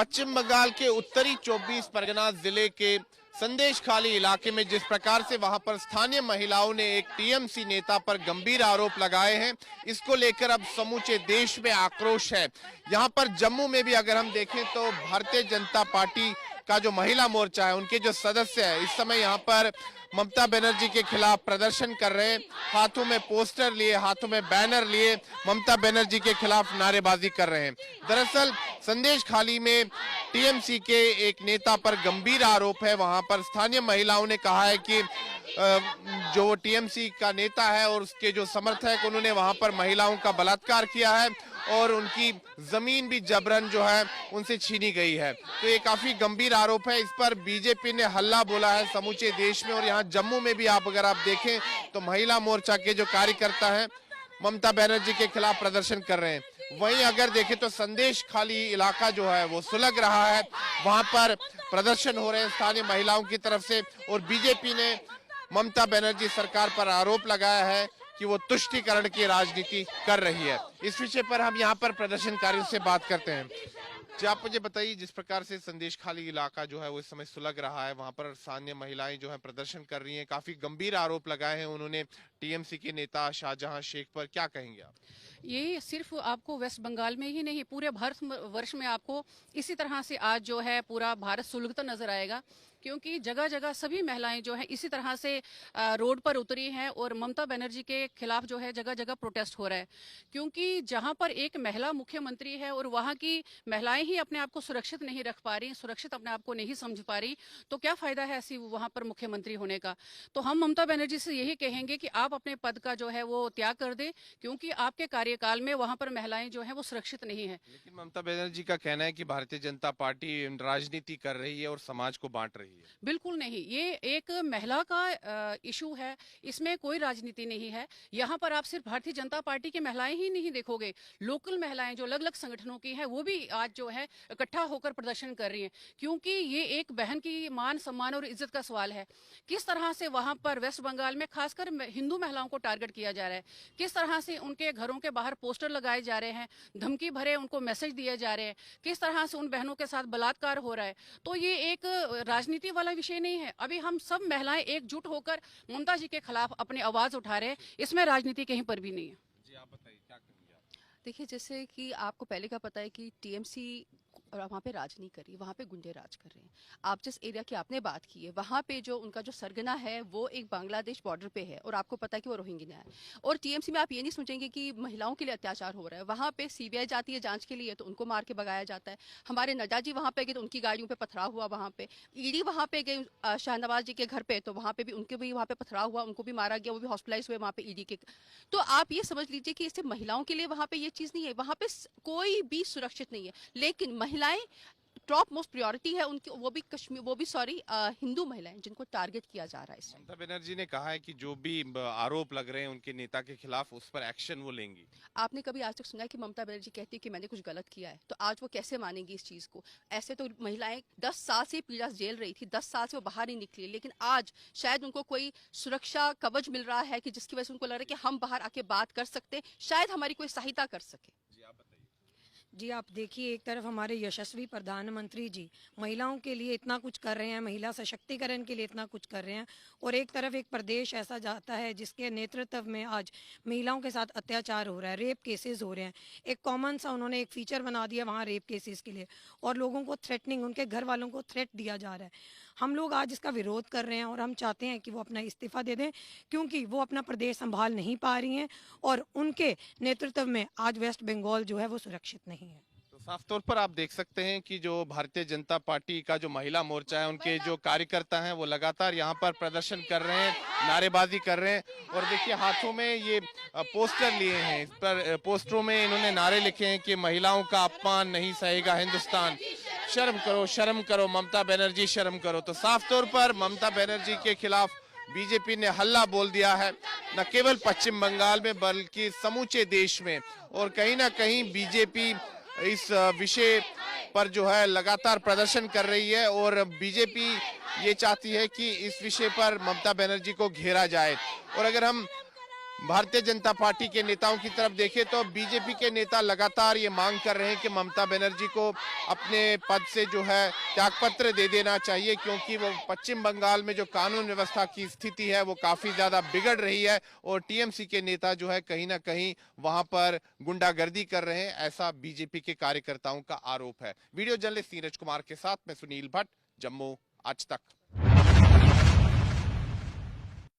पश्चिम बंगाल के उत्तरी 24 परगना जिले के संदेश खाली इलाके में जिस प्रकार से वहां पर स्थानीय महिलाओं ने एक टीएमसी नेता पर गंभीर आरोप लगाए हैं, इसको लेकर अब समूचे देश में आक्रोश है। यहां पर जम्मू में भी अगर हम देखें तो भारतीय जनता पार्टी का जो महिला मोर्चा है, उनके जो सदस्य है इस समय यहां पर ममता बनर्जी के खिलाफ प्रदर्शन कर रहे हैं। हाथों में पोस्टर लिए, हाथों में बैनर लिए ममता बनर्जी के खिलाफ नारेबाजी कर रहे हैं। दरअसल संदेश खाली में टीएमसी के एक नेता पर गंभीर आरोप है। वहां पर स्थानीय महिलाओं ने कहा है कि जो टीएमसी का नेता है और उसके जो समर्थक, उन्होंने वहां पर महिलाओं का बलात्कार किया है और उनकी जमीन भी जबरन जो है उनसे छीनी गई है। तो ये काफी गंभीर आरोप है। इस पर बीजेपी ने हल्ला बोला है समूचे देश में। और यहाँ जम्मू में भी अगर आप देखें तो महिला मोर्चा के जो कार्यकर्ता हैं ममता बनर्जी के खिलाफ प्रदर्शन कर रहे हैं। वहीं अगर देखें तो संदेश खाली इलाका जो है वो सुलग रहा है, वहां पर प्रदर्शन हो रहे हैं स्थानीय महिलाओं की तरफ से। और बीजेपी ने ममता बनर्जी सरकार पर आरोप लगाया है कि वो तुष्टीकरण की राजनीति कर रही है। इस विषय पर हम यहाँ पर प्रदर्शनकारियों से बात करते हैं। जी, आप मुझे बताइए, जिस प्रकार से संदेश खाली इलाका जो है वो इस समय सुलग रहा है, वहां पर स्थानीय महिलाएं जो है प्रदर्शन कर रही हैं, काफी गंभीर आरोप लगाए हैं उन्होंने टीएमसी के नेता शाहजहां शेख पर, क्या कहेंगे आप? ये सिर्फ आपको वेस्ट बंगाल में ही नहीं, पूरे भारत वर्ष में आपको इसी तरह से आज जो है पूरा भारत सुलगता नजर आएगा, क्योंकि जगह जगह सभी महिलाएं जो है इसी तरह से रोड पर उतरी हैं और ममता बनर्जी के खिलाफ जो है जगह जगह प्रोटेस्ट हो रहा है। क्योंकि जहां पर एक महिला मुख्यमंत्री है और वहां की महिलाएं ही अपने आप को सुरक्षित नहीं रख पा रही, सुरक्षित अपने आप को नहीं समझ पा रही, तो क्या फायदा है ऐसी वहां पर मुख्यमंत्री होने का। तो हम ममता बनर्जी से यही कहेंगे कि आप अपने पद का जो है वो त्याग कर दे, क्योंकि आपके कार्यकाल में वहां पर महिलाएं जो है वो सुरक्षित नहीं है। लेकिन ममता बनर्जी का कहना है कि भारतीय जनता पार्टी राजनीति कर रही है और समाज को बांट रही है। बिल्कुल नहीं, ये एक महिला का इशू है, इसमें कोई राजनीति नहीं है। यहाँ पर आप सिर्फ भारतीय जनता पार्टी की महिलाएं ही नहीं देखोगे, लोकल महिलाएं जो अलग अलग संगठनों की हैं वो भी आज जो है इकट्ठा होकर प्रदर्शन कर रही हैं, क्योंकि ये एक बहन की मान सम्मान और इज्जत का सवाल है। किस तरह से वहां पर वेस्ट बंगाल में खासकर हिंदू महिलाओं को टारगेट किया जा रहा है, किस तरह से उनके घरों के बाहर पोस्टर लगाए जा रहे हैं, धमकी भरे उनको मैसेज दिए जा रहे हैं, किस तरह से उन बहनों के साथ बलात्कार हो रहा है। तो ये एक राजनीति वाला विषय नहीं है। अभी हम सब महिलाएं एकजुट होकर ममता जी के खिलाफ अपनी आवाज उठा रहे हैं, इसमें राजनीति कहीं पर भी नहीं है। जी, आप बताइए क्या कहेंगे आप? देखिए, जैसे कि आपको पहले का पता है कि टीएमसी और वहाँ पे राज नहीं कर रही, वहाँ पे गुंडे राज कर रहे हैं। आप जिस एरिया की आपने बात की है, वहाँ पे जो उनका जो सरगना है वो एक बांग्लादेश बॉर्डर पे है और आपको पता है कि वो रोहिंग्या है। और टीएमसी में आप ये नहीं सोचेंगे कि महिलाओं के लिए अत्याचार हो रहा है। वहाँ पे सीबीआई जाती है जांच के लिए तो उनको मार के भगाया जाता है। हमारे नड्डा जी वहाँ पे गए तो उनकी गाड़ियों पर पथराव हुआ। वहाँ पे ईडी वहाँ पे गई शाहनवाज जी के घर पे, तो वहाँ पे भी उनके भी वहाँ पे पथराव हुआ, उनको भी मारा गया, वो भी हॉस्पिटलाइज हुए वहाँ पे ईडी के। तो आप ये समझ लीजिए कि इससे महिलाओं के लिए वहाँ पे ये चीज नहीं है, वहाँ पे कोई भी सुरक्षित नहीं है। लेकिन महिलाएं टॉप मोस्ट प्रायोरिटी है उनकी, वो भी कश्मीर, वो भी सॉरी हिंदू महिलाएं जिनको टारगेट किया जा रहा है इस टाइम। ममता बनर्जी ने कहा है कि जो भी आरोप लग रहे हैं उनके नेता के खिलाफ, उस पर एक्शन वो लेंगी। आपने कभी आज तक सुना है कि ममता बनर्जी कहती है कि मैंने कुछ गलत किया है? तो आज वो कैसे मानेंगी इस चीज को? ऐसे तो महिलाएं 10 साल से पीड़ा झेल रही थी, 10 साल से वो बाहर नहीं निकली, लेकिन आज शायद उनको कोई सुरक्षा कवच मिल रहा है कि जिसकी वजह से उनको लग रहा है कि हम बाहर आके बात कर सकते, शायद हमारी कोई सहायता कर सके। जी, आप बताइए। जी, आप देखिए, एक तरफ हमारे यशस्वी प्रधानमंत्री जी महिलाओं के लिए इतना कुछ कर रहे हैं, महिला सशक्तिकरण के लिए इतना कुछ कर रहे हैं, और एक तरफ एक प्रदेश ऐसा जाता है जिसके नेतृत्व में आज महिलाओं के साथ अत्याचार हो रहा है, रेप केसेस हो रहे हैं। एक कॉमन सा उन्होंने एक फीचर बना दिया वहाँ रेप केसेस के लिए, और लोगों को थ्रेटनिंग, उनके घर वालों को थ्रेट दिया जा रहा है। हम लोग आज इसका विरोध कर रहे हैं और हम चाहते हैं कि वो अपना इस्तीफा दे दें, क्योंकि वो अपना प्रदेश संभाल नहीं पा रही हैं और उनके नेतृत्व में आज वेस्ट बंगाल जो है वो सुरक्षित नहीं है। तो साफ तौर पर आप देख सकते हैं कि जो भारतीय जनता पार्टी का जो महिला मोर्चा है, उनके जो कार्यकर्ता हैं वो लगातार यहाँ पर प्रदर्शन कर रहे हैं, नारेबाजी कर रहे हैं। और देखिए, हाथों में ये पोस्टर लिए हैं, इस पर पोस्टरों में इन्होंने नारे लिखे हैं कि महिलाओं का अपमान नहीं सहेगा हिंदुस्तान, शर्म करो ममता बनर्जी, शर्म करो। तो साफ तौर पर ममता बनर्जी के खिलाफ बीजेपी ने हल्ला बोल दिया है, न केवल पश्चिम बंगाल में बल्कि समूचे देश में। और कहीं ना कहीं बीजेपी इस विषय पर जो है लगातार प्रदर्शन कर रही है और बीजेपी ये चाहती है कि इस विषय पर ममता बनर्जी को घेरा जाए। और अगर हम भारतीय जनता पार्टी के नेताओं की तरफ देखें तो बीजेपी के नेता लगातार ये मांग कर रहे हैं कि ममता बनर्जी को अपने पद से जो है त्यागपत्र दे देना चाहिए, क्योंकि वो पश्चिम बंगाल में जो कानून व्यवस्था की स्थिति है वो काफी ज्यादा बिगड़ रही है और टीएमसी के नेता जो है कहीं ना कहीं वहां पर गुंडागर्दी कर रहे हैं, ऐसा बीजेपी के कार्यकर्ताओं का आरोप है। वीडियो जर्नलिस्ट नीरज कुमार के साथ मैं सुनील भट्ट, जम्मू आज तक।